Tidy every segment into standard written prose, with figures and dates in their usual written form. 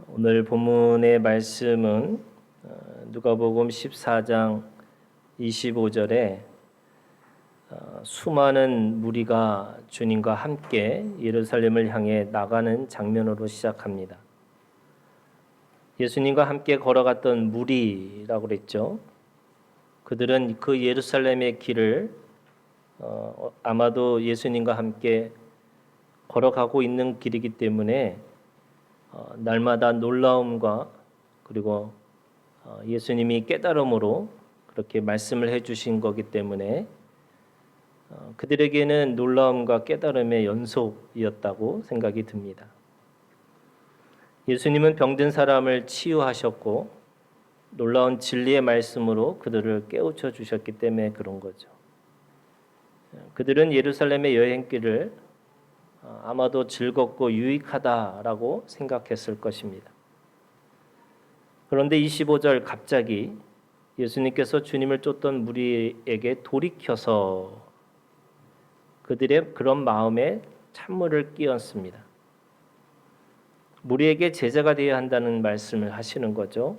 오늘 본문의 말씀은 누가복음 14장 25절에 수많은 무리가 주님과 함께 예루살렘을 향해 나가는 장면으로 시작합니다. 예수님과 함께 걸어갔던 무리라고 그랬죠. 그들은 그 예루살렘의 길을 아마도 예수님과 함께 걸어가고 있는 길이기 때문에 날마다 놀라움과 그리고 예수님이 깨달음으로 그렇게 말씀을 해주신 거기 때문에 그들에게는 놀라움과 깨달음의 연속이었다고 생각이 듭니다. 예수님은 병든 사람을 치유하셨고 놀라운 진리의 말씀으로 그들을 깨우쳐 주셨기 때문에 그런 거죠. 그들은 예루살렘의 여행길을 아마도 즐겁고 유익하다라고 생각했을 것입니다. 그런데 25절 갑자기 예수님께서 주님을 쫓던 무리에게 돌이켜서 그들의 그런 마음에 찬물을 끼얹습니다. 무리에게 제자가 되어야 한다는 말씀을 하시는 거죠.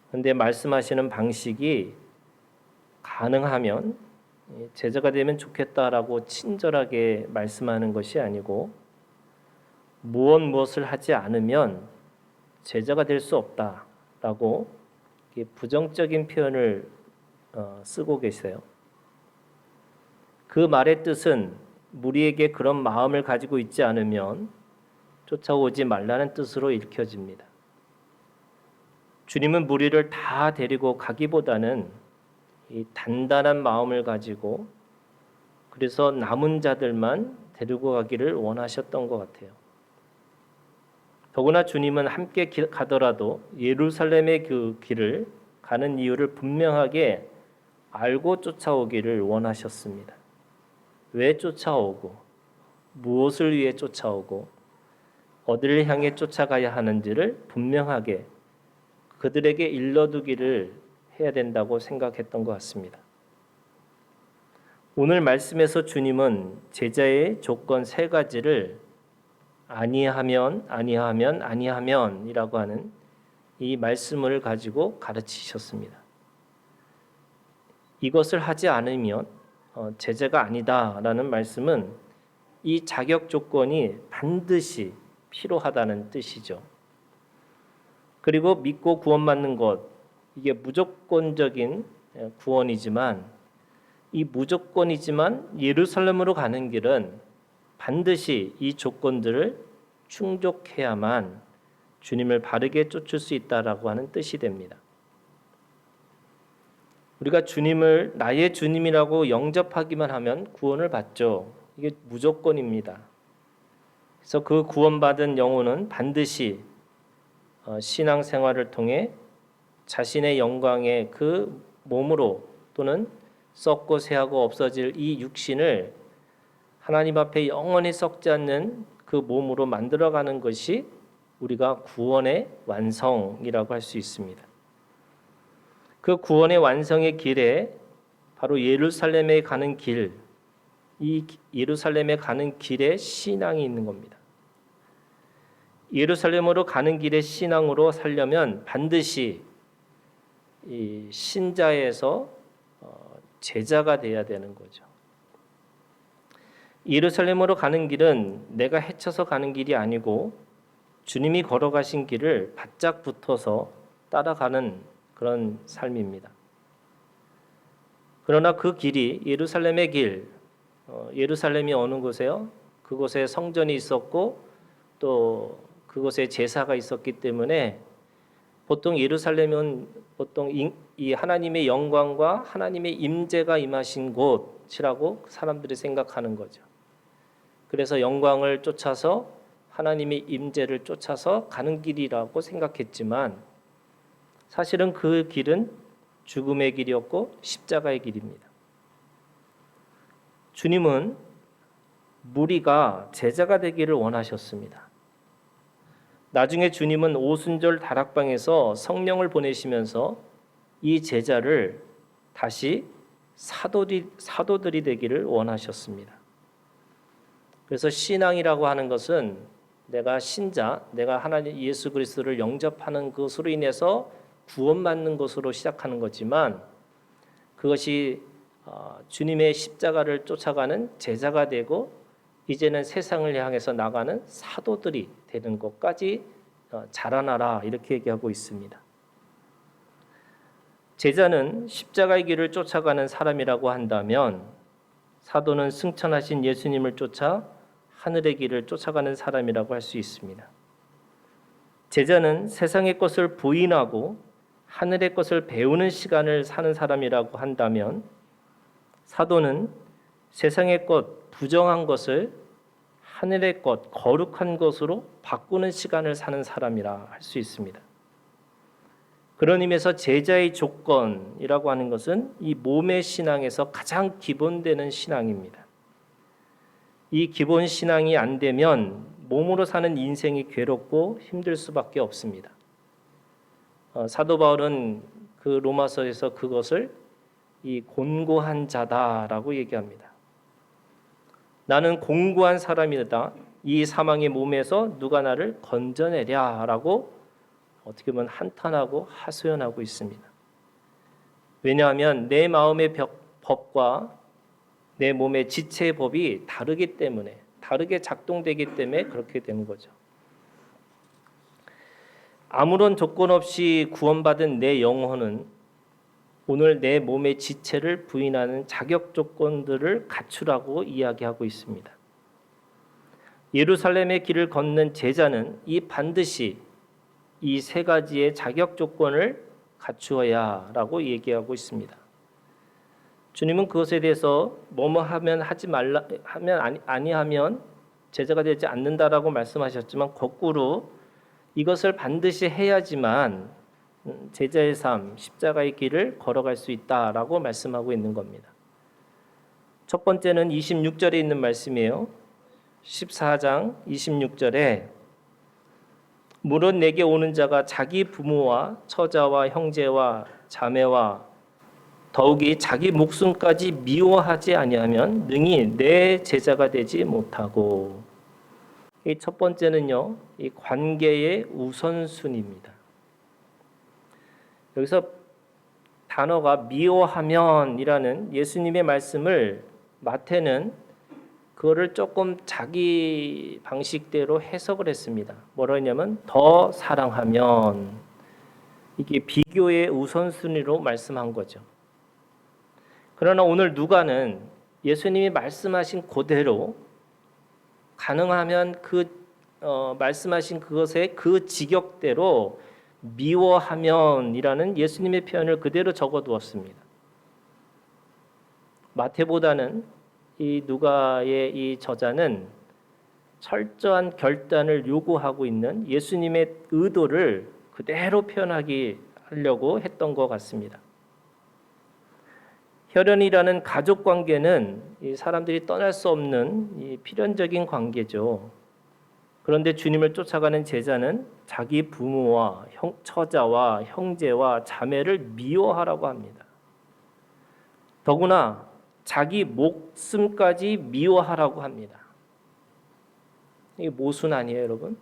그런데 말씀하시는 방식이 가능하면 제자가 되면 좋겠다라고 친절하게 말씀하는 것이 아니고 무엇을 하지 않으면 제자가 될 수 없다라고 부정적인 표현을 쓰고 계세요. 그 말의 뜻은 무리에게 그런 마음을 가지고 있지 않으면 쫓아오지 말라는 뜻으로 읽혀집니다. 주님은 무리를 다 데리고 가기보다는 이 단단한 마음을 가지고 그래서 남은 자들만 데리고 가기를 원하셨던 것 같아요. 더구나 주님은 함께 가더라도 예루살렘의 그 길을 가는 이유를 분명하게 알고 쫓아오기를 원하셨습니다. 왜 쫓아오고 무엇을 위해 쫓아오고 어디를 향해 쫓아가야 하는지를 분명하게 그들에게 일러두기를 해야 된다고 생각했던 것 같습니다. 오늘 말씀에서 주님은 제자의 조건 세 가지를 아니하면이라고 하는 이 말씀을 가지고 가르치셨습니다. 이것을 하지 않으면 제자가 아니다라는 말씀은 이 자격 조건이 반드시 필요하다는 뜻이죠. 그리고 믿고 구원받는 것 이게 무조건적인 구원이지만 이 무조건이지만 예루살렘으로 가는 길은 반드시 이 조건들을 충족해야만 주님을 바르게 쫓을 수 있다라고 하는 뜻이 됩니다. 우리가 주님을 나의 주님이라고 영접하기만 하면 구원을 받죠. 이게 무조건입니다. 그래서 그 구원받은 영혼은 반드시 신앙생활을 통해 자신의 영광의 그 몸으로 또는 썩고 새하고 없어질 이 육신을 하나님 앞에 영원히 썩지 않는 그 몸으로 만들어가는 것이 우리가 구원의 완성이라고 할 수 있습니다. 그 구원의 완성의 길에 바로 예루살렘에 가는 길, 이 예루살렘에 가는 길에 신앙이 있는 겁니다. 예루살렘으로 가는 길에 신앙으로 살려면 반드시 이 신자에서 제자가 돼야 되는 거죠. 예루살렘으로 가는 길은 내가 헤쳐서 가는 길이 아니고 주님이 걸어가신 길을 바짝 붙어서 따라가는 그런 삶입니다. 그러나 그 길이 예루살렘의 길, 예루살렘이 어느 곳에요? 그곳에 성전이 있었고 또 그곳에 제사가 있었기 때문에 보통 예루살렘은 보통 이 하나님의 영광과 하나님의 임재가 임하신 곳이라고 사람들이 생각하는 거죠. 그래서 영광을 쫓아서 하나님의 임재를 쫓아서 가는 길이라고 생각했지만 사실은 그 길은 죽음의 길이었고 십자가의 길입니다. 주님은 무리가 제자가 되기를 원하셨습니다. 나중에 주님은 오순절 다락방에서 성령을 보내시면서 이 제자를 다시 사도들이 되기를 원하셨습니다. 그래서 신앙이라고 하는 것은 내가 신자, 내가 하나님 예수 그리스도를 영접하는 것으로 인해서 구원받는 것으로 시작하는 거지만 그것이 주님의 십자가를 쫓아가는 제자가 되고 이제는 세상을 향해서 나가는 사도들이 되는 것까지 자라나라 이렇게 얘기하고 있습니다. 제자는 십자가의 길을 쫓아가는 사람이라고 한다면 사도는 승천하신 예수님을 쫓아 하늘의 길을 쫓아가는 사람이라고 할 수 있습니다. 제자는 세상의 것을 부인하고 하늘의 것을 배우는 시간을 사는 사람이라고 한다면 사도는 세상의 것, 부정한 것을 하늘의 것, 거룩한 것으로 바꾸는 시간을 사는 사람이라 할 수 있습니다. 그런 의미에서 제자의 조건이라고 하는 것은 이 몸의 신앙에서 가장 기본되는 신앙입니다. 이 기본 신앙이 안 되면 몸으로 사는 인생이 괴롭고 힘들 수밖에 없습니다. 사도 바울은 그 로마서에서 그것을 이 곤고한 자다라고 얘기합니다. 나는 공고한 사람이다. 이 사망의 몸에서 누가 나를 건져내랴라고 어떻게 보면 한탄하고 하소연하고 있습니다. 왜냐하면 내 마음의 법과 내 몸의 지체의 법이 다르기 때문에 다르게 작동되기 때문에 그렇게 되는 거죠. 아무런 조건 없이 구원받은 내 영혼은 오늘 내 몸의 지체를 부인하는 자격 조건들을 갖추라고 이야기하고 있습니다. 예루살렘의 길을 걷는 제자는 이 반드시 이 세 가지의 자격 조건을 갖추어야라고 얘기하고 있습니다. 주님은 그것에 대해서 뭐뭐 하면 하지 말라 하면 아니하면 제자가 되지 않는다라고 말씀하셨지만 거꾸로 이것을 반드시 해야지만 제자의 삶, 십자가의 길을 걸어갈 수 있다라고 말씀하고 있는 겁니다. 첫 번째는 26절에 있는 말씀이에요. 14장 26절에 무릇 내게 오는 자가 자기 부모와 처자와 형제와 자매와 더욱이 자기 목숨까지 미워하지 아니하면 능히 내 제자가 되지 못하고. 이 첫 번째는요, 이 관계의 우선순위입니다. 여기서 단어가 미워하면이라는 예수님의 말씀을 마태는 그거를 조금 자기 방식대로 해석을 했습니다. 뭐라 했냐면 더 사랑하면, 이게 비교의 우선순위로 말씀한 거죠. 그러나 오늘 누가는 예수님이 말씀하신 그대로 가능하면 말씀하신 그것의 그 직역대로 미워하면이라는 예수님의 표현을 그대로 적어두었습니다. 마태보다는 이 누가의 이 저자는 철저한 결단을 요구하고 있는 예수님의 의도를 그대로 하려고 했던 것 같습니다. 혈연이라는 가족 관계는 이 사람들이 떠날 수 없는 이 필연적인 관계죠. 그런데 주님을 쫓아가는 제자는 자기 부모와 처자와 형제와 자매를 미워하라고 합니다. 더구나 자기 목숨까지 미워하라고 합니다. 이게 모순 아니에요, 여러분?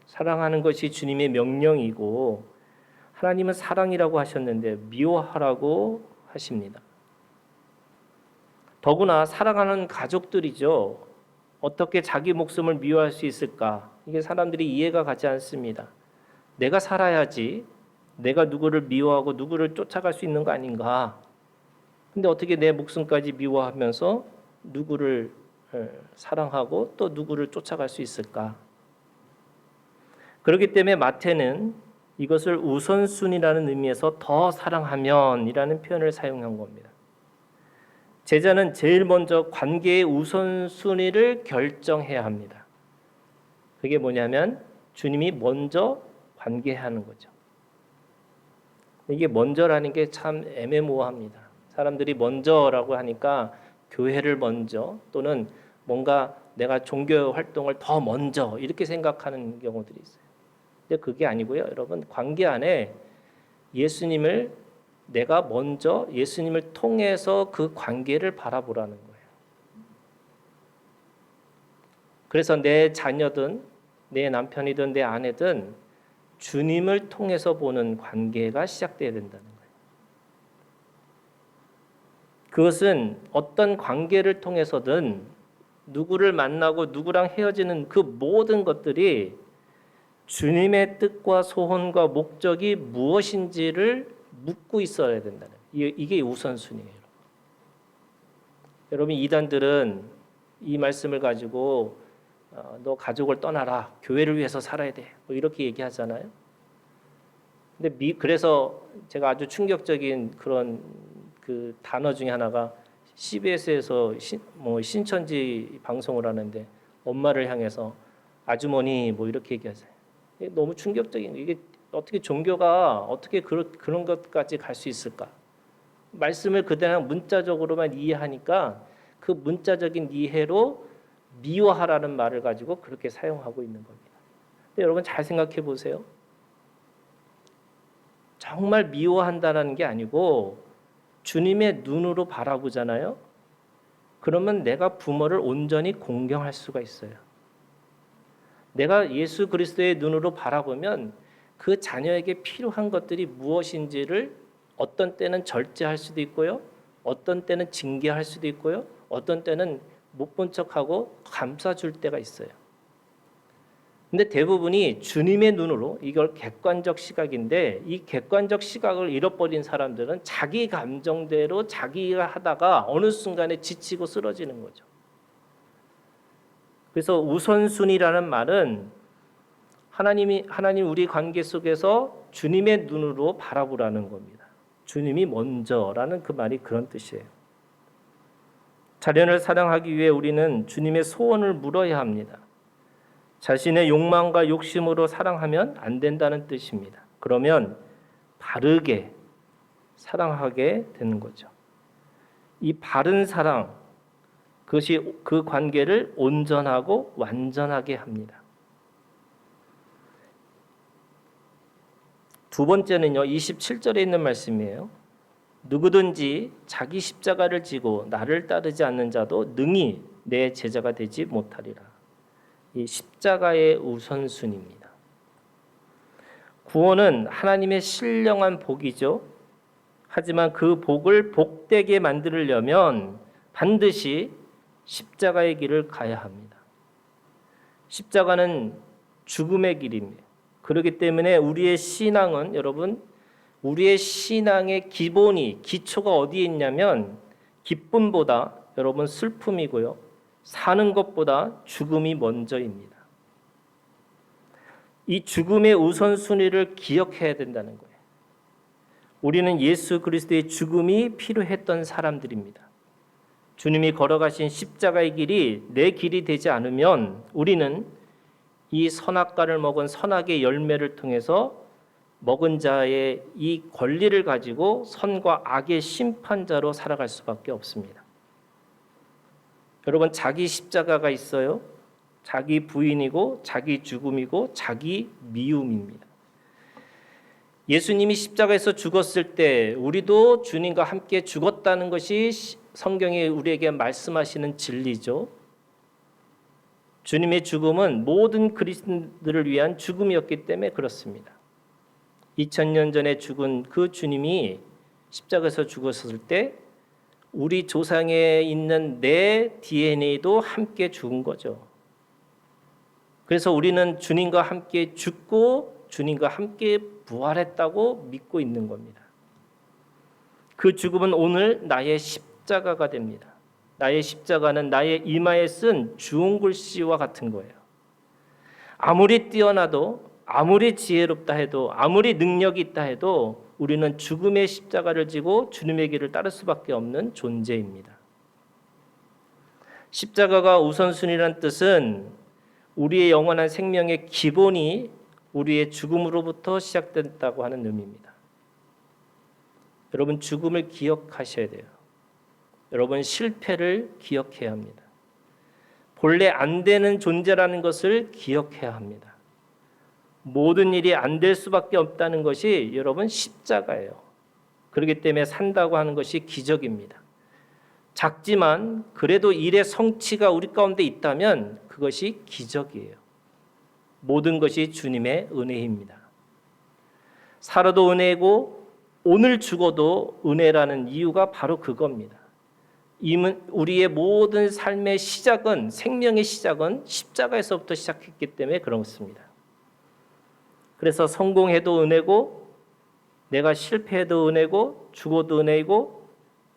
사랑하는 것이 주님의 명령이고 하나님은 사랑이라고 하셨는데 미워하라고 하십니다. 더구나 사랑하는 가족들이죠. 어떻게 자기 목숨을 미워할 수 있을까? 이게 사람들이 이해가 가지 않습니다. 내가 살아야지 내가 누구를 미워하고 누구를 쫓아갈 수 있는 거 아닌가? 근데 어떻게 내 목숨까지 미워하면서 누구를 사랑하고 또 누구를 쫓아갈 수 있을까? 그렇기 때문에 마태는 이것을 우선순위라는 의미에서 더 사랑하면이라는 표현을 사용한 겁니다. 제자는 제일 먼저 관계의 우선순위를 결정해야 합니다. 그게 뭐냐면 주님이 먼저 관계하는 거죠. 이게 먼저라는 게 참 애매모호합니다. 사람들이 먼저라고 하니까 교회를 먼저 또는 뭔가 내가 종교 활동을 더 먼저 이렇게 생각하는 경우들이 있어요. 근데 그게 아니고요. 여러분, 관계 안에 예수님을 내가 먼저 예수님을 통해서 그 관계를 바라보라는 거예요. 그래서 내 자녀든 내 남편이든 내 아내든 주님을 통해서 보는 관계가 시작돼야 된다는 거예요. 그것은 어떤 관계를 통해서든 누구를 만나고 누구랑 헤어지는 그 모든 것들이 주님의 뜻과 소원과 목적이 무엇인지를 묻고 있어야 된다는 거예요. 이게 우선순위예요. 여러분, 이단들은 이 말씀을 가지고 너 가족을 떠나라, 교회를 위해서 살아야 돼, 뭐 이렇게 얘기하잖아요. 근데 그래서 제가 아주 충격적인 그런 그 단어 중에 하나가 CBS에서 신천지 방송을 하는데 엄마를 향해서 아주머니 뭐 이렇게 얘기하세요. 너무 충격적인 거예요. 이게 어떻게 종교가 어떻게 그런 것까지 갈 수 있을까? 말씀을 그대로 문자적으로만 이해하니까 그 문자적인 이해로 미워하라는 말을 가지고 그렇게 사용하고 있는 겁니다. 근데 여러분 잘 생각해 보세요. 정말 미워한다는 게 아니고 주님의 눈으로 바라보잖아요. 그러면 내가 부모를 온전히 공경할 수가 있어요. 내가 예수 그리스도의 눈으로 바라보면 그 자녀에게 필요한 것들이 무엇인지를 어떤 때는 절제할 수도 있고요. 어떤 때는 징계할 수도 있고요. 어떤 때는 못 본 척하고 감싸줄 때가 있어요. 근데 대부분이 주님의 눈으로, 이걸 객관적 시각인데 이 객관적 시각을 잃어버린 사람들은 자기 감정대로 자기가 하다가 어느 순간에 지치고 쓰러지는 거죠. 그래서 우선순위라는 말은 하나님 우리 관계 속에서 주님의 눈으로 바라보라는 겁니다. 주님이 먼저라는 그 말이 그런 뜻이에요. 자녀를 사랑하기 위해 우리는 주님의 소원을 물어야 합니다. 자신의 욕망과 욕심으로 사랑하면 안 된다는 뜻입니다. 그러면 바르게 사랑하게 되는 거죠. 이 바른 사랑, 그것이 그 관계를 온전하고 완전하게 합니다. 두 번째는요, 27절에 있는 말씀이에요. 누구든지 자기 십자가를 지고 나를 따르지 않는 자도 능히 내 제자가 되지 못하리라. 이 십자가의 우선순위입니다. 구원은 하나님의 신령한 복이죠. 하지만 그 복을 복되게 만들려면 반드시 십자가의 길을 가야 합니다. 십자가는 죽음의 길입니다. 그렇기 때문에 우리의 신앙은, 여러분, 우리의 신앙의 기초가 어디에 있냐면 기쁨보다 여러분 슬픔이고요. 사는 것보다 죽음이 먼저입니다. 이 죽음의 우선순위를 기억해야 된다는 거예요. 우리는 예수 그리스도의 죽음이 필요했던 사람들입니다. 주님이 걸어가신 십자가의 길이 내 길이 되지 않으면 우리는 이 선악과를 먹은 선악의 열매를 통해서 먹은 자의 이 권리를 가지고 선과 악의 심판자로 살아갈 수밖에 없습니다. 여러분, 자기 십자가가 있어요. 자기 부인이고 자기 죽음이고 자기 미움입니다. 예수님이 십자가에서 죽었을 때 우리도 주님과 함께 죽었다는 것이 성경이 우리에게 말씀하시는 진리죠. 주님의 죽음은 모든 그리스도인들을 위한 죽음이었기 때문에 그렇습니다. 2000년 전에 죽은 그 주님이 십자가에서 죽었을 때 우리 조상에 있는 내 DNA도 함께 죽은 거죠. 그래서 우리는 주님과 함께 죽고 주님과 함께 부활했다고 믿고 있는 겁니다. 그 죽음은 오늘 나의 십자가가 됩니다. 나의 십자가는 나의 이마에 쓴 주홍글씨와 같은 거예요. 아무리 뛰어나도, 아무리 지혜롭다 해도, 아무리 능력이 있다 해도 우리는 죽음의 십자가를 지고 주님의 길을 따를 수밖에 없는 존재입니다. 십자가가 우선순위란 뜻은 우리의 영원한 생명의 기본이 우리의 죽음으로부터 시작됐다고 하는 의미입니다. 여러분, 죽음을 기억하셔야 돼요. 여러분, 실패를 기억해야 합니다. 본래 안 되는 존재라는 것을 기억해야 합니다. 모든 일이 안 될 수밖에 없다는 것이 여러분 십자가예요. 그렇기 때문에 산다고 하는 것이 기적입니다. 작지만 그래도 일의 성취가 우리 가운데 있다면 그것이 기적이에요. 모든 것이 주님의 은혜입니다. 살아도 은혜고 오늘 죽어도 은혜라는 이유가 바로 그겁니다. 우리의 모든 삶의 시작은, 생명의 시작은 십자가에서부터 시작했기 때문에 그렇습니다. 그래서 성공해도 은혜고, 내가 실패해도 은혜고, 죽어도 은혜이고,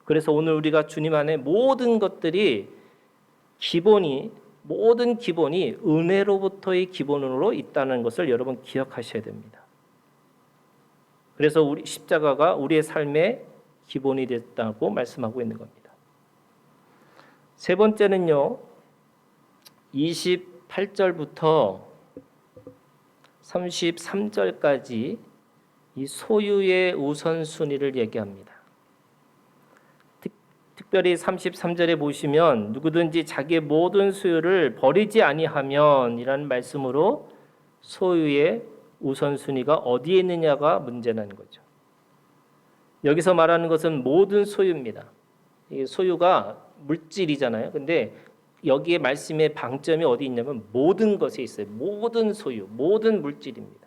그래서 오늘 우리가 주님 안에 모든 것들이 모든 기본이 은혜로부터의 기본으로 있다는 것을 여러분 기억하셔야 됩니다. 그래서 우리 십자가가 우리의 삶의 기본이 됐다고 말씀하고 있는 겁니다. 세 번째는요, 28절부터 33절까지 이 소유의 우선순위를 얘기합니다. 특별히 33절에 보시면 누구든지 자기의 모든 소유를 버리지 아니하면 이라는 말씀으로 소유의 우선순위가 어디에 있느냐가 문제라는 거죠. 여기서 말하는 것은 모든 소유입니다. 이 소유가 물질이잖아요. 근데 여기에 말씀의 방점이 어디 있냐면 모든 것에 있어요. 모든 소유, 모든 물질입니다.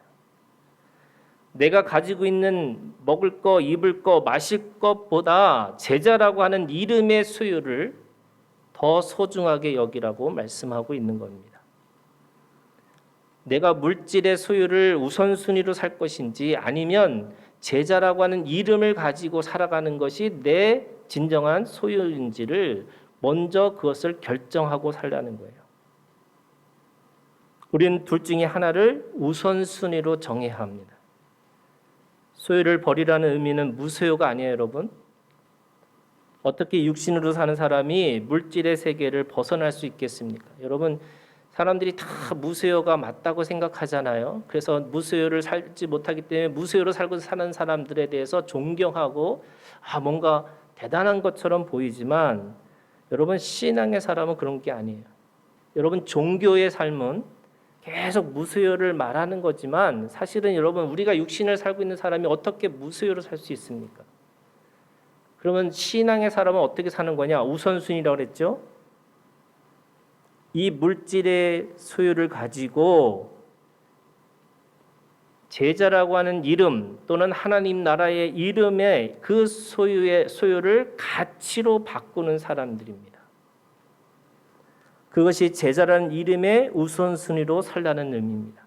내가 가지고 있는 먹을 거, 입을 거, 마실 것보다 제자라고 하는 이름의 소유를 더 소중하게 여기라고 말씀하고 있는 겁니다. 내가 물질의 소유를 우선순위로 살 것인지 아니면 제자라고 하는 이름을 가지고 살아가는 것이 내 진정한 소유인지를 먼저 그것을 결정하고 살라는 거예요. 우리는 둘 중에 하나를 우선순위로 정해야 합니다. 소유를 버리라는 의미는 무소유가 아니에요, 여러분. 어떻게 육신으로 사는 사람이 물질의 세계를 벗어날 수 있겠습니까? 여러분, 사람들이 다 무소유가 맞다고 생각하잖아요. 그래서 무소유를 살지 못하기 때문에 무소유로 살고 사는 사람들에 대해서 존경하고 뭔가 대단한 것처럼 보이지만 여러분, 신앙의 사람은 그런 게 아니에요. 여러분, 종교의 삶은 계속 무소유를 말하는 거지만 사실은 여러분, 우리가 육신을 살고 있는 사람이 어떻게 무소유로 살 수 있습니까? 그러면 신앙의 사람은 어떻게 사는 거냐? 우선순위라고 그랬죠. 이 물질의 소유를 가지고 제자라고 하는 이름 또는 하나님 나라의 이름의 그 소유를 가치로 바꾸는 사람들입니다. 그것이 제자라는 이름의 우선순위로 살라는 의미입니다.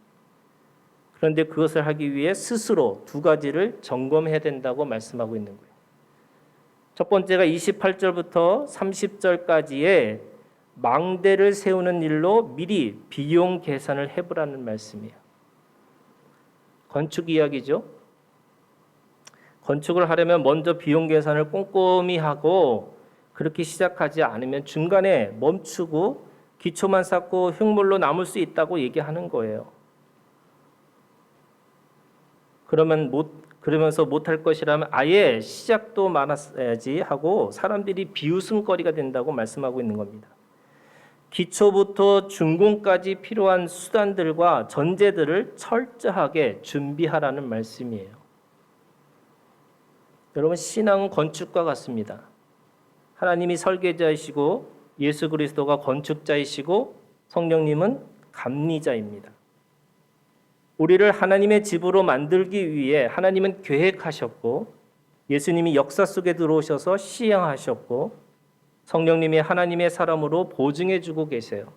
그런데 그것을 하기 위해 스스로 두 가지를 점검해야 된다고 말씀하고 있는 거예요. 첫 번째가 28절부터 30절까지의 망대를 세우는 일로 미리 비용 계산을 해보라는 말씀이에요. 건축 이야기죠. 건축을 하려면 먼저 비용 계산을 꼼꼼히 하고 그렇게 시작하지 않으면 중간에 멈추고 기초만 쌓고 흉물로 남을 수 있다고 얘기하는 거예요. 그러면서 못할 것이라면 아예 시작도 많았어야지 하고 사람들이 비웃음거리가 된다고 말씀하고 있는 겁니다. 기초부터 준공까지 필요한 수단들과 전제들을 철저하게 준비하라는 말씀이에요. 여러분, 신앙은 건축과 같습니다. 하나님이 설계자이시고 예수 그리스도가 건축자이시고 성령님은 감리자입니다. 우리를 하나님의 집으로 만들기 위해 하나님은 계획하셨고 예수님이 역사 속에 들어오셔서 시행하셨고 성령님이 하나님의 사람으로 보증해주고 계세요.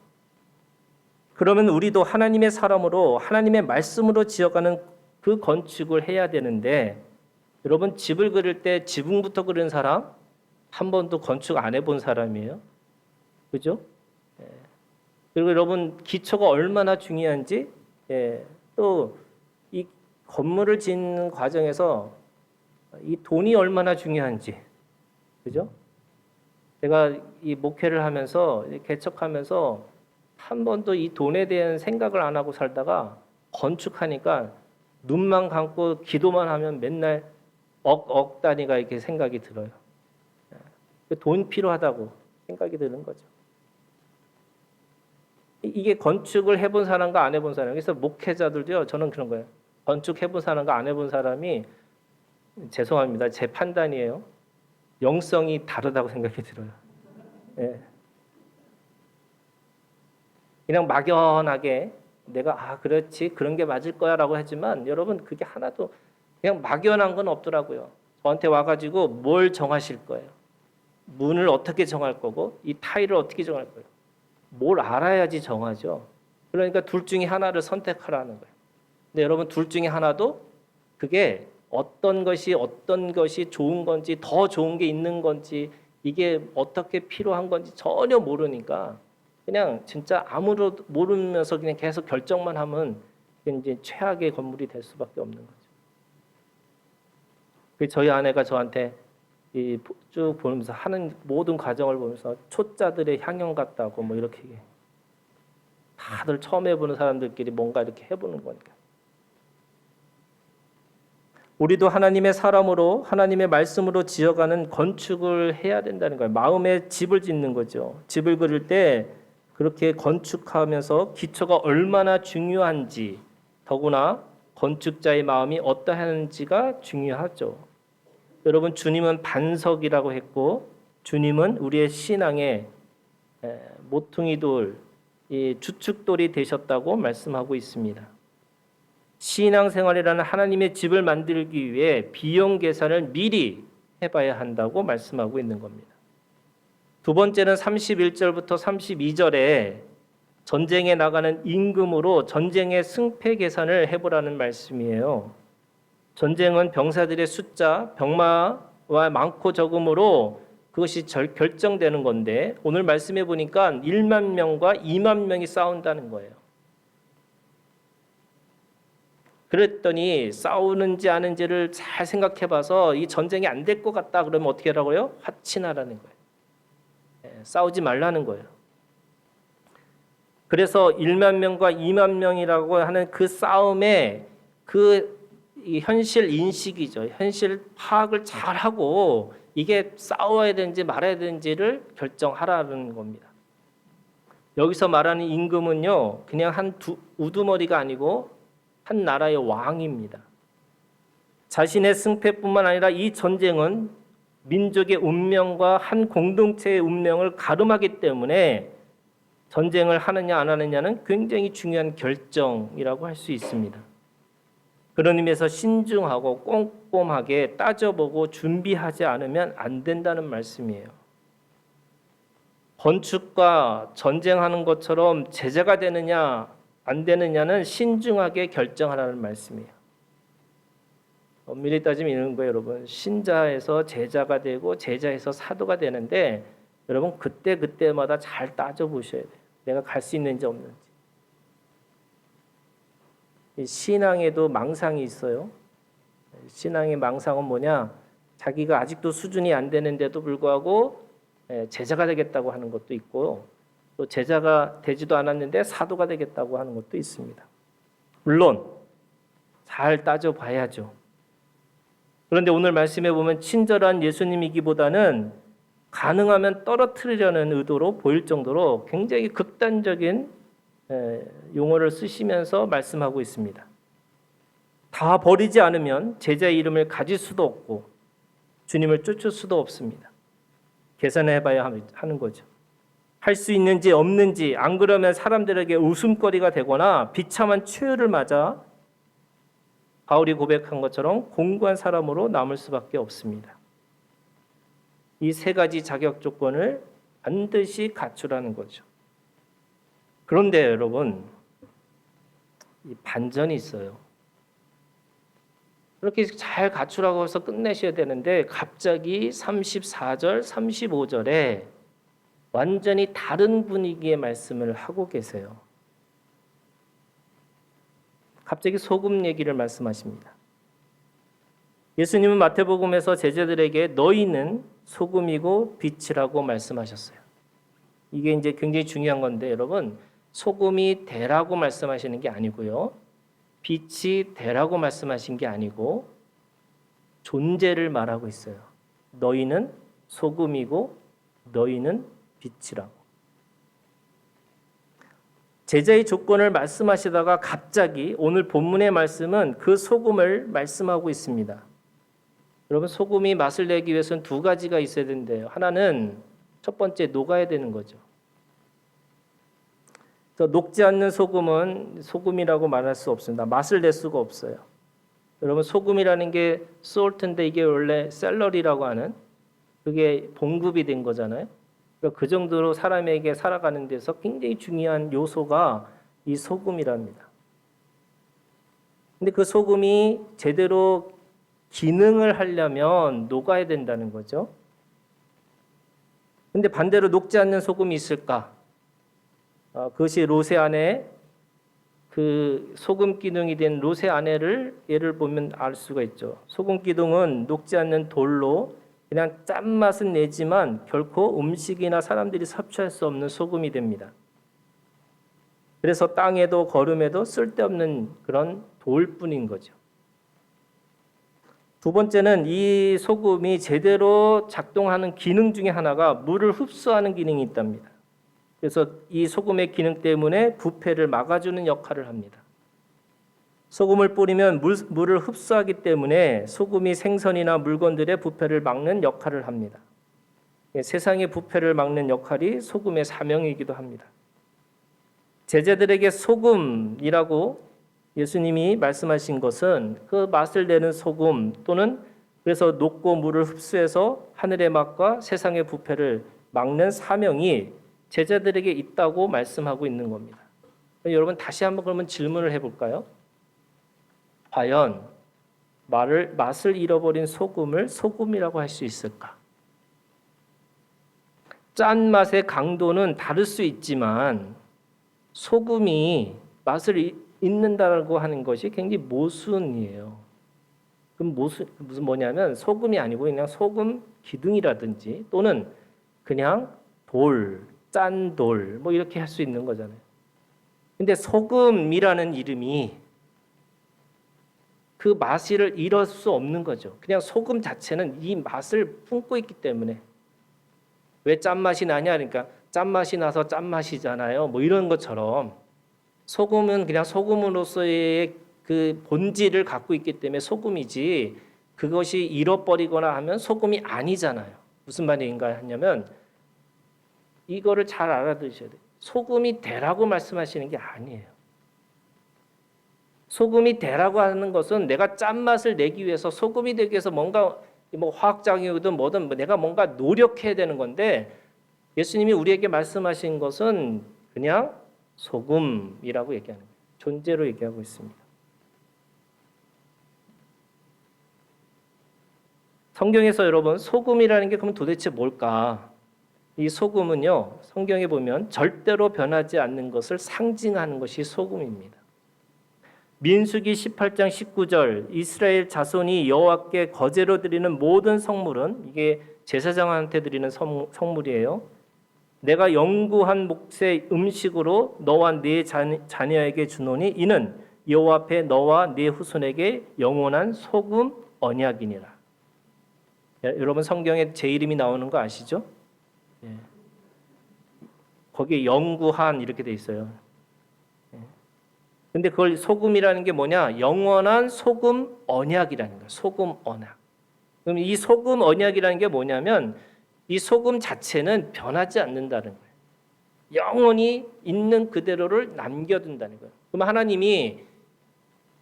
그러면 우리도 하나님의 사람으로 하나님의 말씀으로 지어가는 그 건축을 해야 되는데 여러분, 집을 그릴 때 지붕부터 그리는 사람 한 번도 건축 안 해본 사람이에요. 그죠? 그리고 여러분, 기초가 얼마나 중요한지 또 이 건물을 짓는 과정에서 이 돈이 얼마나 중요한지, 그죠? 제가 이 목회를 하면서 개척하면서 한 번도 이 돈에 대한 생각을 안 하고 살다가 건축하니까 눈만 감고 기도만 하면 맨날 억 단위가 이렇게 생각이 들어요. 돈 필요하다고 생각이 드는 거죠. 이게 건축을 해본 사람과 안 해본 사람. 그래서 목회자들도요, 저는 그런 거예요. 건축 해본 사람과 안 해본 사람이, 죄송합니다, 제 판단이에요, 영성이 다르다고 생각이 들어요. 예. 그냥 막연하게 내가 그렇지 그런 게 맞을 거야라고 하지만 여러분 그게 하나도 그냥 막연한 건 없더라고요. 저한테 와가지고 뭘 정하실 거예요. 문을 어떻게 정할 거고 이 타일을 어떻게 정할 거예요. 뭘 알아야지 정하죠. 그러니까 둘 중에 하나를 선택하라는 거예요. 근데 여러분 둘 중에 하나도 그게 어떤 것이 좋은 건지 더 좋은 게 있는 건지 이게 어떻게 필요한 건지 전혀 모르니까 그냥 진짜 아무것도 모르면서 그냥 계속 결정만 하면 이제 최악의 건물이 될 수밖에 없는 거죠. 저희 아내가 저한테 쭉 보면서 하는 모든 과정을 보면서 초짜들의 향연 같다고 뭐 이렇게 다들 처음 해보는 사람들끼리 뭔가 이렇게 해보는 거니까. 우리도 하나님의 사람으로 하나님의 말씀으로 지어가는 건축을 해야 된다는 거예요. 마음에 집을 짓는 거죠. 집을 그릴 때 그렇게 건축하면서 기초가 얼마나 중요한지 더구나 건축자의 마음이 어떠한지가 중요하죠. 여러분 주님은 반석이라고 했고 주님은 우리의 신앙의 모퉁이돌, 주축돌이 되셨다고 말씀하고 있습니다. 신앙생활이라는 하나님의 집을 만들기 위해 비용 계산을 미리 해봐야 한다고 말씀하고 있는 겁니다. 두 번째는 31절부터 32절에 전쟁에 나가는 임금으로 전쟁의 승패 계산을 해보라는 말씀이에요. 전쟁은 병사들의 숫자, 병마와 많고 적음으로 그것이 결정되는 건데 오늘 말씀해 보니까 1만 명과 2만 명이 싸운다는 거예요. 그랬더니 싸우는지 아는지를 잘 생각해 봐서 이 전쟁이 안 될 것 같다 그러면 어떻게 하라고요? 화친하라는 거예요. 싸우지 말라는 거예요. 그래서 1만 명과 2만 명이라고 하는 그 싸움에 이 현실 인식이죠. 현실 파악을 잘 하고 이게 싸워야 되는지 말아야 되는지를 결정하라는 겁니다. 여기서 말하는 임금은요, 그냥 우두머리가 아니고 한 나라의 왕입니다. 자신의 승패뿐만 아니라 이 전쟁은 민족의 운명과 한 공동체의 운명을 가름하기 때문에 전쟁을 하느냐 안 하느냐는 굉장히 중요한 결정이라고 할 수 있습니다. 그런 의미에서 신중하고 꼼꼼하게 따져보고 준비하지 않으면 안 된다는 말씀이에요. 건축과 전쟁하는 것처럼 제자가 되느냐 안 되느냐는 신중하게 결정하라는 말씀이에요. 엄밀히 따지면 이런 거예요, 여러분. 신자에서 제자가 되고 제자에서 사도가 되는데 여러분 그때마다 잘 따져보셔야 돼요. 내가 갈 수 있는지 없는지. 신앙에도 망상이 있어요. 신앙의 망상은 뭐냐? 자기가 아직도 수준이 안 되는데도 불구하고 제자가 되겠다고 하는 것도 있고 또 제자가 되지도 않았는데 사도가 되겠다고 하는 것도 있습니다. 물론 잘 따져봐야죠. 그런데 오늘 말씀해 보면 친절한 예수님이기보다는 가능하면 떨어뜨리려는 의도로 보일 정도로 굉장히 극단적인 용어를 쓰시면서 말씀하고 있습니다. 다 버리지 않으면 제자의 이름을 가질 수도 없고 주님을 쫓을 수도 없습니다. 계산해봐야 하는 거죠. 할 수 있는지 없는지, 안 그러면 사람들에게 웃음거리가 되거나 비참한 최후를 맞아 바울이 고백한 것처럼 공고한 사람으로 남을 수밖에 없습니다. 이 세 가지 자격 조건을 반드시 갖추라는 거죠. 그런데 여러분, 이 반전이 있어요. 그렇게 잘 갖추라고 해서 끝내셔야 되는데 갑자기 34절, 35절에 완전히 다른 분위기의 말씀을 하고 계세요. 갑자기 소금 얘기를 말씀하십니다. 예수님은 마태복음에서 제자들에게 너희는 소금이고 빛이라고 말씀하셨어요. 이게 이제 굉장히 중요한 건데 여러분, 소금이 되라고 말씀하시는 게 아니고요. 빛이 되라고 말씀하신 게 아니고 존재를 말하고 있어요. 너희는 소금이고 너희는 빛이라고. 제자의 조건을 말씀하시다가 갑자기 오늘 본문의 말씀은 그 소금을 말씀하고 있습니다. 여러분, 소금이 맛을 내기 위해서는 두 가지가 있어야 된대요. 하나는 첫 번째 녹아야 되는 거죠. 그래서 녹지 않는 소금은 소금이라고 말할 수 없습니다. 맛을 낼 수가 없어요. 여러분 소금이라는 게 salt인데 이게 원래 샐러리라고 하는 그게 봉급이 된 거잖아요. 그러니까 그 정도로 사람에게 살아가는 데서 굉장히 중요한 요소가 이 소금이랍니다. 근데 그 소금이 제대로 기능을 하려면 녹아야 된다는 거죠. 근데 반대로 녹지 않는 소금이 있을까? 그것이 로세 안에 그 소금 기둥이 된 로세 안에를 예를 보면 알 수가 있죠. 소금 기둥은 녹지 않는 돌로 그냥 짠맛은 내지만 결코 음식이나 사람들이 섭취할 수 없는 소금이 됩니다. 그래서 땅에도 거름에도 쓸데없는 그런 돌뿐인 거죠. 두 번째는 이 소금이 제대로 작동하는 기능 중에 하나가 물을 흡수하는 기능이 있답니다. 그래서 이 소금의 기능 때문에 부패를 막아주는 역할을 합니다. 소금을 뿌리면 물을 흡수하기 때문에 소금이 생선이나 물건들의 부패를 막는 역할을 합니다. 세상의 부패를 막는 역할이 소금의 사명이기도 합니다. 제자들에게 소금이라고 예수님이 말씀하신 것은 그 맛을 내는 소금 또는 그래서 녹고 물을 흡수해서 하늘의 맛과 세상의 부패를 막는 사명이 제자들에게 있다고 말씀하고 있는 겁니다. 여러분 다시 한번 그러면 질문을 해볼까요? 과연 맛을 잃어버린 소금을 소금이라고 할 수 있을까? 짠맛의 강도는 다를 수 있지만 소금이 맛을 잊는다고 하는 것이 굉장히 모순이에요. 그럼 무슨 뭐냐면 소금이 아니고 그냥 소금 기둥이라든지 또는 그냥 돌, 짠 돌 뭐 이렇게 할 수 있는 거잖아요. 근데 소금이라는 이름이 그 맛을 잃을 수 없는 거죠. 그냥 소금 자체는 이 맛을 품고 있기 때문에 왜 짠맛이 나냐 그러니까 짠맛이 나서 짠맛이잖아요. 뭐 이런 것처럼 소금은 그냥 소금으로서의 그 본질을 갖고 있기 때문에 소금이지 그것이 잃어버리거나 하면 소금이 아니잖아요. 무슨 말인가 하냐면 이거를 잘 알아두셔야 돼요. 소금이 되라고 말씀하시는 게 아니에요. 소금이 되라고 하는 것은 내가 짠맛을 내기 위해서 소금이 되기 위해서 뭔가 뭐 화학작용이든 뭐든 내가 뭔가 노력해야 되는 건데 예수님이 우리에게 말씀하신 것은 그냥 소금이라고 얘기하는 거예요. 존재로 얘기하고 있습니다. 성경에서 여러분 소금이라는 게 그럼 도대체 뭘까? 이 소금은요. 성경에 보면 절대로 변하지 않는 것을 상징하는 것이 소금입니다. 민수기 18장 19절 이스라엘 자손이 여호와께 거제로 드리는 모든 성물은 이게 제사장한테 드리는 성물이에요. 내가 영구한 몫의 음식으로 너와 네 자녀에게 주노니 이는 여호와 앞에 너와 네 후손에게 영원한 소금 언약이니라. 여러분 성경에 제 이름이 나오는 거 아시죠? 거기에 영구한 이렇게 돼 있어요. 근데 그걸 소금이라는 게 뭐냐? 영원한 소금 언약이라는 거예요. 소금 언약. 그럼 이 소금 언약이라는 게 뭐냐면 이 소금 자체는 변하지 않는다는 거예요. 영원히 있는 그대로를 남겨둔다는 거예요. 그럼 하나님이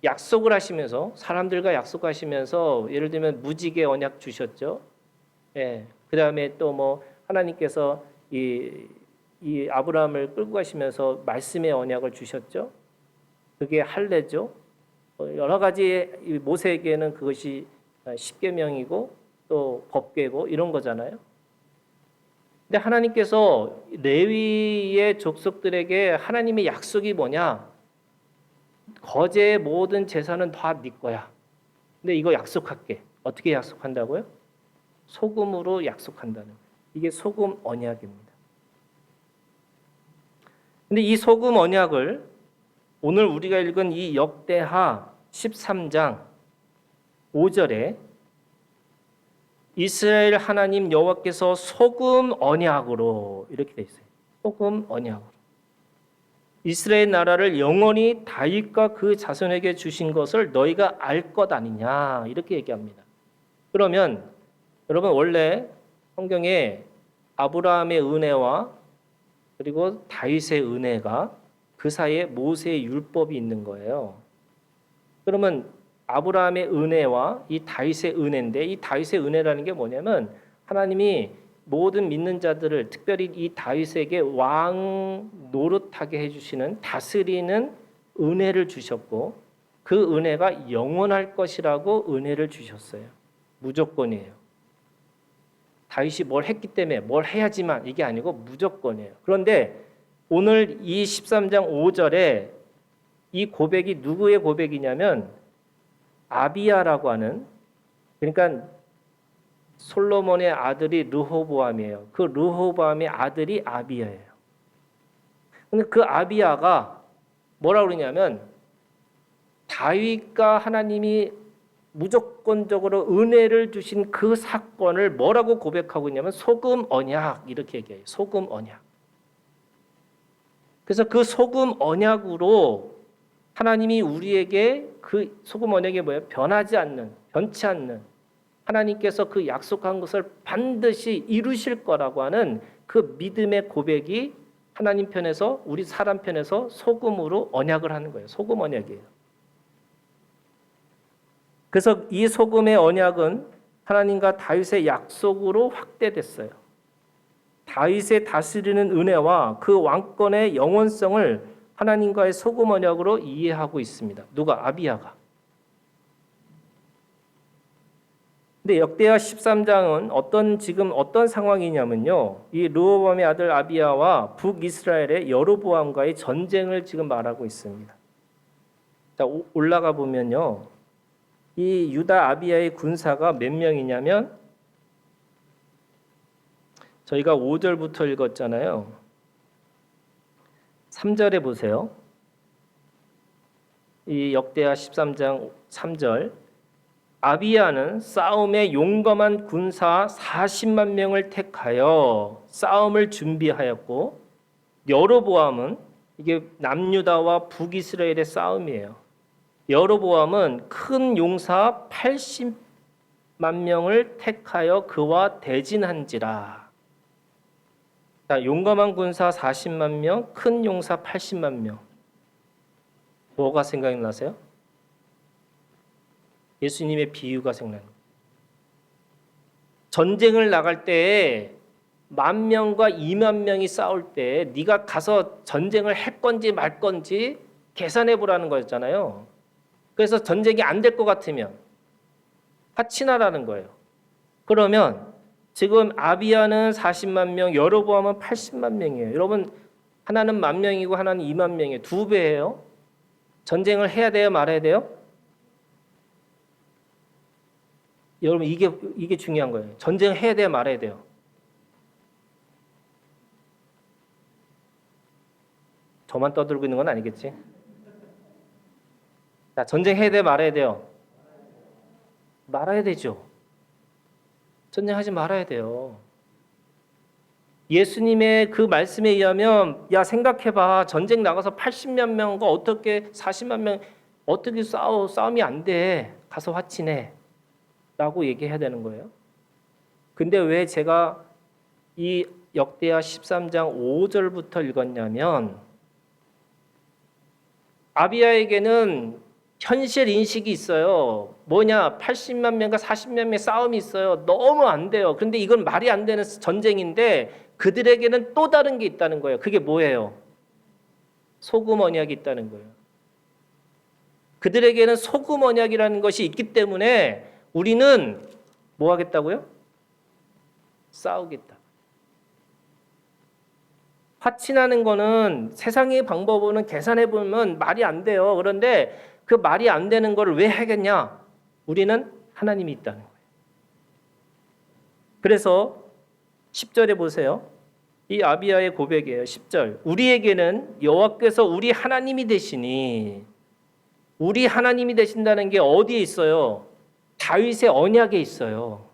약속을 하시면서 사람들과 약속하시면서 예를 들면 무지개 언약 주셨죠. 예. 그다음에 또 뭐 하나님께서 이 아브라함을 끌고 가시면서 말씀의 언약을 주셨죠. 그게 할례죠. 여러 가지 모세에게는 그것이 십계명이고 또 법궤고 이런 거잖아요. 근데 하나님께서 레위의 족속들에게 하나님의 약속이 뭐냐? 거제의 모든 재산은 다 네 거야. 근데 이거 약속할게. 어떻게 약속한다고요? 소금으로 약속한다는 거예요. 이게 소금 언약입니다. 근데 이 소금 언약을 오늘 우리가 읽은 이 역대하 13장 5절에 이스라엘 하나님 여호와께서 소금 언약으로 이렇게 돼 있어요. 소금 언약으로. 이스라엘 나라를 영원히 다윗과 그 자손에게 주신 것을 너희가 알 것 아니냐 이렇게 얘기합니다. 그러면 여러분 원래 성경에 아브라함의 은혜와 그리고 다윗의 은혜가 그 사이에 모세의 율법이 있는 거예요. 그러면 아브라함의 은혜와 이 다윗의 은혜인데, 이 다윗의 은혜라는 게 뭐냐면 하나님이 모든 믿는 자들을, 특별히 이 다윗에게 왕 노릇하게 해주시는, 다스리는 은혜를 주셨고, 그 은혜가 영원할 것이라고 은혜를 주셨어요. 무조건이에요. 다윗이 뭘 했기 때문에 뭘 해야지만, 이게 아니고 무조건이에요. 그런데 오늘 이 13장 5절에 이 고백이 누구의 고백이냐면 아비야라고 하는, 그러니까 솔로몬의 아들이 르호보암이에요. 그 르호보암의 아들이 아비야예요. 근데 그 아비야가 뭐라고 그러냐면 다윗과 하나님이 무조건적으로 은혜를 주신 그 사건을 뭐라고 고백하고 있냐면 소금 언약, 이렇게 얘기해요. 소금 언약. 그래서 그 소금 언약으로 하나님이 우리에게, 그 소금 언약이 뭐예요? 변하지 않는, 변치 않는, 하나님께서 그 약속한 것을 반드시 이루실 거라고 하는 그 믿음의 고백이 하나님 편에서, 우리 사람 편에서 소금으로 언약을 하는 거예요. 소금 언약이에요. 그래서 이 소금의 언약은 하나님과 다윗의 약속으로 확대됐어요. 다윗의 다스리는 은혜와 그 왕권의 영원성을 하나님과의 소금 언약으로 이해하고 있습니다. 누가? 아비야가. 근데 역대하 13장은 지금 어떤 상황이냐면요, 이 르호보암의 아들 아비야와 북이스라엘의 여로보암과의 전쟁을 지금 말하고 있습니다. 자, 올라가 보면요, 이 유다 아비야의 군사가 몇 명이냐면, 저희가 5절부터 읽었잖아요. 3절에 보세요. 이 역대하 13장 3절. 아비야는 싸움에 용감한 군사 40만 명을 택하여 싸움을 준비하였고, 여로보암은, 이게 남유다와 북이스라엘의 싸움이에요. 여로보암은 큰 용사 80만 명을 택하여 그와 대진한지라. 자, 용감한 군사 40만 명, 큰 용사 80만 명. 뭐가 생각이 나세요? 예수님의 비유가 생각나는 거예요. 전쟁을 나갈 때 10,000명과 20,000명이 싸울 때 네가 가서 전쟁을 할 건지 말 건지 계산해 보라는 거였잖아요. 그래서 전쟁이 안 될 것 같으면 파치나라는 거예요. 그러면 지금 아비야는 40만 명, 여로보암은 80만 명이에요. 여러분, 하나는 10,000명이고 하나는 20,000명이에요. 2배예요. 전쟁을 해야 돼요, 말아야 돼요? 여러분, 이게 중요한 거예요. 전쟁을 해야 돼요, 말아야 돼요? 저만 떠들고 있는 건 아니겠지? 자, 전쟁해야 돼요, 말아야 돼요? 말아야 되죠. 전쟁하지 말아야 돼요. 예수님의 그 말씀에 의하면, 야, 생각해봐. 전쟁 나가서 80만 명과 어떻게 40만 명 어떻게 싸움이 안 돼. 가서 화친해. 라고 얘기해야 되는 거예요. 근데 왜 제가 이 역대하 13장 5절부터 읽었냐면, 아비야에게는 현실 인식이 있어요. 뭐냐, 80만 명과 40만 명의 싸움이 있어요. 너무 안 돼요. 그런데 이건 말이 안 되는 전쟁인데 그들에게는 또 다른 게 있다는 거예요. 그게 뭐예요? 소금 언약이 있다는 거예요. 그들에게는 소금 언약이라는 것이 있기 때문에 우리는 뭐 하겠다고요? 싸우겠다. 화친하는 거는 세상의 방법으로는 계산해 보면 말이 안 돼요. 그런데 그 말이 안 되는 걸 왜 하겠냐? 우리는 하나님이 있다는 거예요. 그래서 10절에 보세요. 이 아비야의 고백이에요. 10절. 우리에게는 여호와께서 우리 하나님이 되시니, 우리 하나님이 되신다는 게 어디에 있어요? 다윗의 언약에 있어요.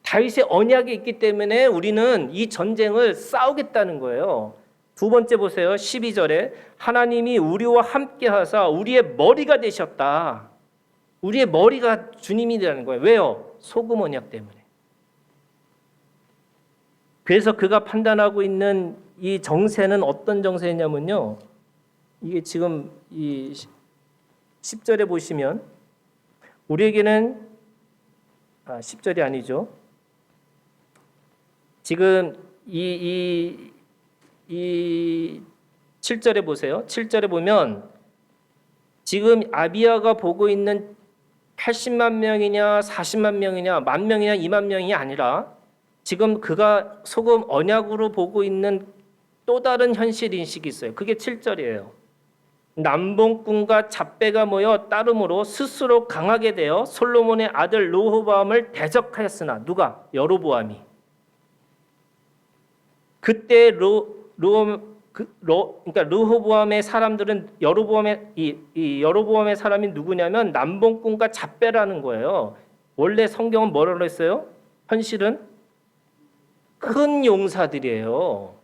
다윗의 언약이 있기 때문에 우리는 이 전쟁을 싸우겠다는 거예요. 두 번째 보세요. 12절에 하나님이 우리와 함께 하사 우리의 머리가 되셨다. 우리의 머리가 주님이라는 거예요. 왜요? 소금 언약 때문에. 그래서 그가 판단하고 있는 이 정세는 어떤 정세냐면요. 이게 지금 이 10절에 보시면 우리에게는 10절이 아니죠. 지금 이 7절에 보세요. 7절에 보면 지금 아비야가 보고 있는 80만 명이냐 40만 명이냐 10,000명이냐 20,000명이 아니라 지금 그가 소금 언약으로 보고 있는 또 다른 현실 인식이 있어요. 그게 7절이에요. 남봉꾼과 잡배가 모여 따름으로 스스로 강하게 되어 솔로몬의 아들 르호보암을 대적하였으나 누가? 여로보암이. 그때 그러니까 르호보암의 사람들은 여로보암의 사람이 누구냐면 남봉꾼과 잡배라는 거예요. 원래 성경은 뭐라고 했어요? 현실은 큰 용사들이에요.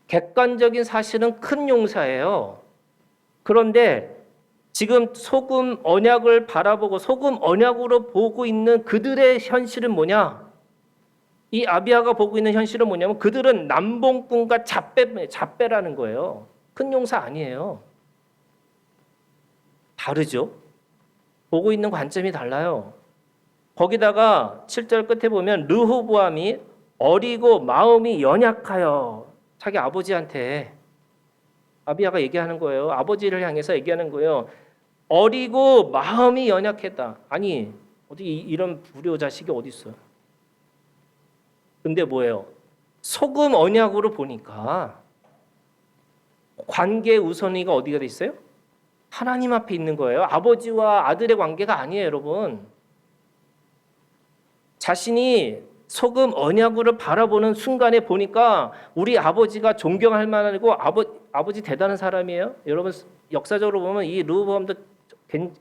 객관적인 사실은 큰 용사예요. 그런데 지금 소금 언약을 바라보고 소금 언약으로 보고 있는 그들의 현실은 뭐냐? 이 아비야가 보고 있는 현실은 뭐냐면 그들은 남봉꾼과 잡배라는 거예요. 큰 용사 아니에요. 다르죠. 보고 있는 관점이 달라요. 거기다가 7절 끝에 보면 르호보암이 어리고 마음이 연약하여 자기 아버지한테 아비야가 얘기하는 거예요. 아버지를 향해서 얘기하는 거예요. 어리고 마음이 연약했다. 아니 어디 이런 불효자식이 어디 있어요? 근데 뭐예요? 소금 언약으로 보니까 관계 우선위가 어디가 돼 있어요? 하나님 앞에 있는 거예요. 아버지와 아들의 관계가 아니에요, 여러분. 자신이 소금 언약으로 바라보는 순간에 보니까 우리 아버지가 존경할 만하고 아버지 대단한 사람이에요. 여러분 역사적으로 보면 이 르호보암도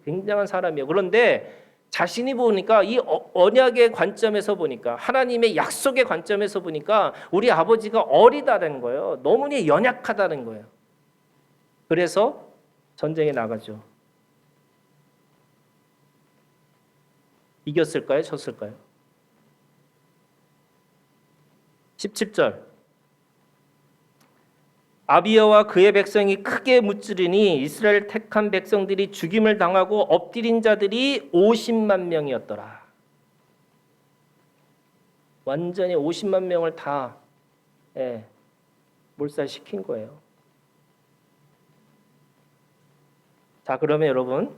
굉장한 사람이에요. 그런데 자신이 보니까 이 언약의 관점에서 보니까 하나님의 약속의 관점에서 보니까 우리 아버지가 어리다는 거예요. 너무나 연약하다는 거예요. 그래서 전쟁에 나가죠. 이겼을까요? 졌을까요? 17절 아비야와 그의 백성이 크게 무찌르니 이스라엘 택한 백성들이 죽임을 당하고 엎드린 자들이 50만 명이었더라. 완전히 50만 명을 다 몰살시킨 거예요. 자, 그러면 여러분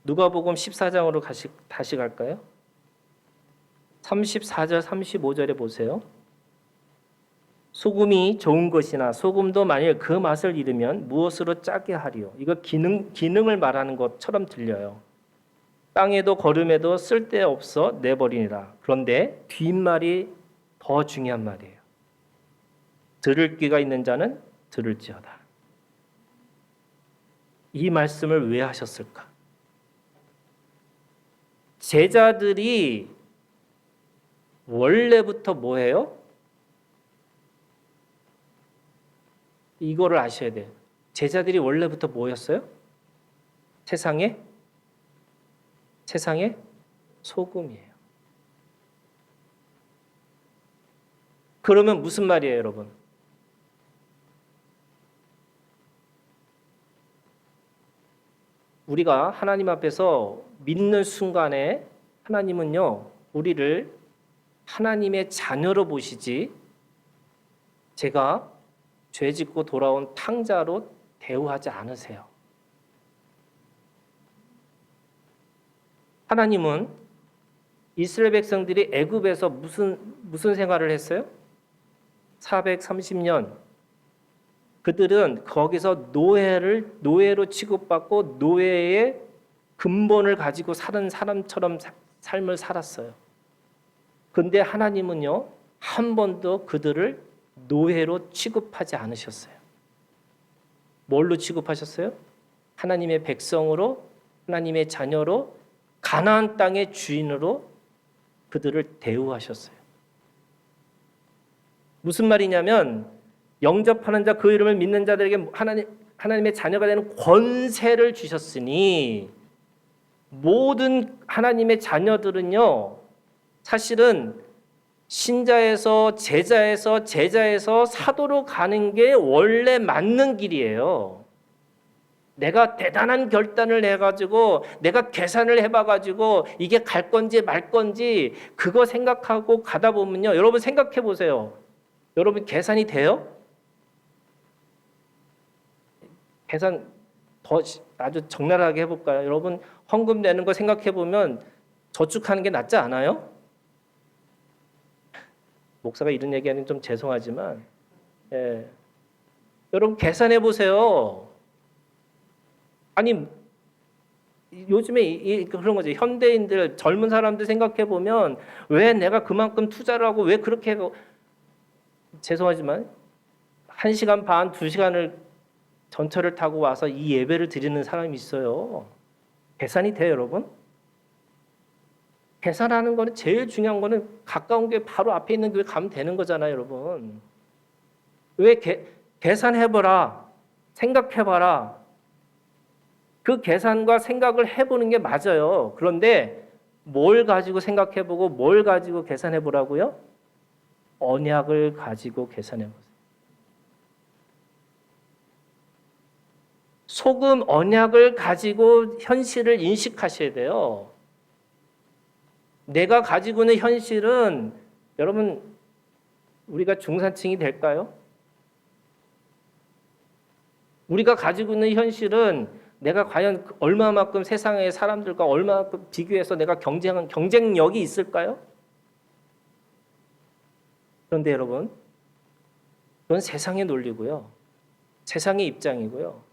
누가복음 14장으로 다시 갈까요? 34절 35절에 보세요. 소금이 좋은 것이나 소금도 만일 그 맛을 잃으면 무엇으로 짜게 하리요? 이거 기능을 말하는 것처럼 들려요. 땅에도 거름에도 쓸데없어 내버리니라. 그런데 뒷말이 더 중요한 말이에요. 들을 귀가 있는 자는 들을지어다. 이 말씀을 왜 하셨을까? 제자들이 원래부터 뭐예요? 이거를 아셔야 돼요. 제자들이 원래부터 뭐였어요? 세상의 소금이에요. 그러면 무슨 말이에요, 여러분? 우리가 하나님 앞에서 믿는 순간에 하나님은요, 우리를 하나님의 자녀로 보시지 제가 죄 짓고 돌아온 탕자로 대우하지 않으세요. 하나님은 이스라엘 백성들이 애굽에서 무슨 생활을 했어요? 430년. 그들은 거기서 노예로 취급받고 노예의 근본을 가지고 사는 사람처럼 삶을 살았어요. 근데 하나님은요, 한 번도 그들을 노예로 취급하지 않으셨어요. 뭘로 취급하셨어요? 하나님의 백성으로, 하나님의 자녀로, 가나안 땅의 주인으로 그들을 대우하셨어요. 무슨 말이냐면 영접하는 자, 그 이름을 믿는 자들에게 하나님의 자녀가 되는 권세를 주셨으니 모든 하나님의 자녀들은요, 사실은 신자에서 제자에서 제자에서 사도로 가는 게 원래 맞는 길이에요. 내가 대단한 결단을 해가지고 내가 계산을 해봐가지고 이게 갈 건지 말 건지 그거 생각하고 가다 보면요. 여러분 생각해 보세요. 여러분 계산이 돼요? 계산 더 아주 적나라하게 해볼까요? 여러분 헌금 내는 거 생각해 보면 저축하는 게 낫지 않아요? 목사가 이런 얘기하는 좀 죄송하지만, 예. 여러분 계산해 보세요. 아니 요즘에 그런 거죠. 현대인들 젊은 사람들 생각해 보면 왜 내가 그만큼 투자를 하고 왜 그렇게 하고, 죄송하지만 1시간 반, 2시간을 전철을 타고 와서 이 예배를 드리는 사람이 있어요. 계산이 돼요, 여러분? 계산하는 거는 제일 중요한 거는 가까운 게 바로 앞에 있는 교회 가면 되는 거잖아요, 여러분. 왜 계산해봐라, 생각해봐라. 그 계산과 생각을 해보는 게 맞아요. 그런데 뭘 가지고 생각해보고 뭘 가지고 계산해보라고요? 언약을 가지고 계산해보세요. 소금 언약을 가지고 현실을 인식하셔야 돼요. 내가 가지고 있는 현실은 여러분 우리가 중산층이 될까요? 우리가 가지고 있는 현실은 내가 과연 얼마만큼 세상의 사람들과 얼마만큼 비교해서 내가 경쟁력이 있을까요? 그런데 여러분, 그건 세상의 논리고요. 세상의 입장이고요.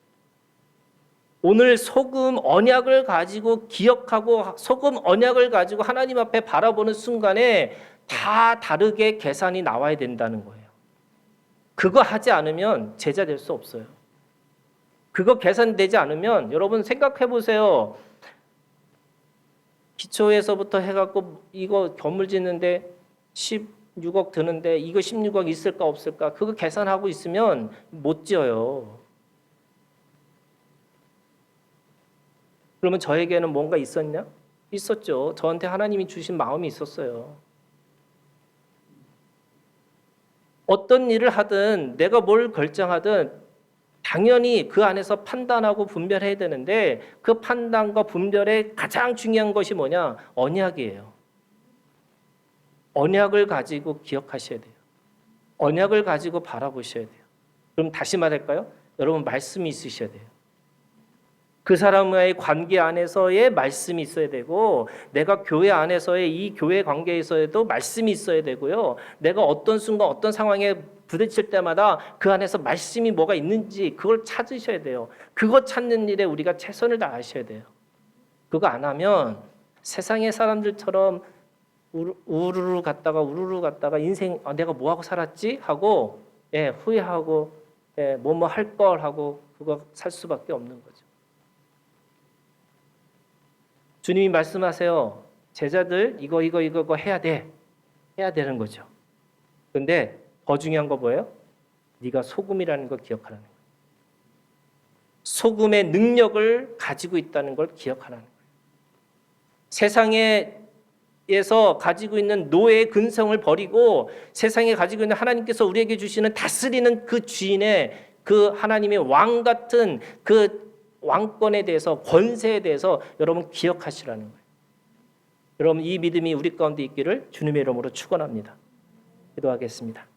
오늘 소금 언약을 가지고 기억하고 소금 언약을 가지고 하나님 앞에 바라보는 순간에 다 다르게 계산이 나와야 된다는 거예요. 그거 하지 않으면 제자 될 수 없어요. 그거 계산되지 않으면 여러분 생각해 보세요. 기초에서부터 해갖고 이거 건물 짓는데 16억 드는데 이거 16억 있을까 없을까 그거 계산하고 있으면 못 지어요. 그러면 저에게는 뭔가 있었냐? 있었죠. 저한테 하나님이 주신 마음이 있었어요. 어떤 일을 하든 내가 뭘 결정하든 당연히 그 안에서 판단하고 분별해야 되는데 그 판단과 분별의 가장 중요한 것이 뭐냐? 언약이에요. 언약을 가지고 기억하셔야 돼요. 언약을 가지고 바라보셔야 돼요. 그럼 다시 말할까요? 여러분 말씀이 있으셔야 돼요. 그 사람과의 관계 안에서의 말씀이 있어야 되고 내가 교회 안에서의 이 교회 관계에서에도 말씀이 있어야 되고요. 내가 어떤 순간 어떤 상황에 부딪힐 때마다 그 안에서 말씀이 뭐가 있는지 그걸 찾으셔야 돼요. 그거 찾는 일에 우리가 최선을 다하셔야 돼요. 그거 안 하면 세상의 사람들처럼 우르르 갔다가 인생 내가 뭐하고 살았지? 하고 후회하고 뭐뭐 할 걸 하고 그거 살 수밖에 없는 거죠. 주님이 말씀하세요. 제자들 이거 해야 돼. 해야 되는 거죠. 그런데 더 중요한 거 뭐예요? 네가 소금이라는 걸 기억하라는 거예요. 소금의 능력을 가지고 있다는 걸 기억하라는 거예요. 세상에서 가지고 있는 노예의 근성을 버리고 세상에 가지고 있는 하나님께서 우리에게 주시는 다스리는 그 주인의 그 하나님의 왕 같은 그 왕권에 대해서 권세에 대해서 여러분 기억하시라는 거예요. 여러분 이 믿음이 우리 가운데 있기를 주님의 이름으로 축원합니다. 기도하겠습니다.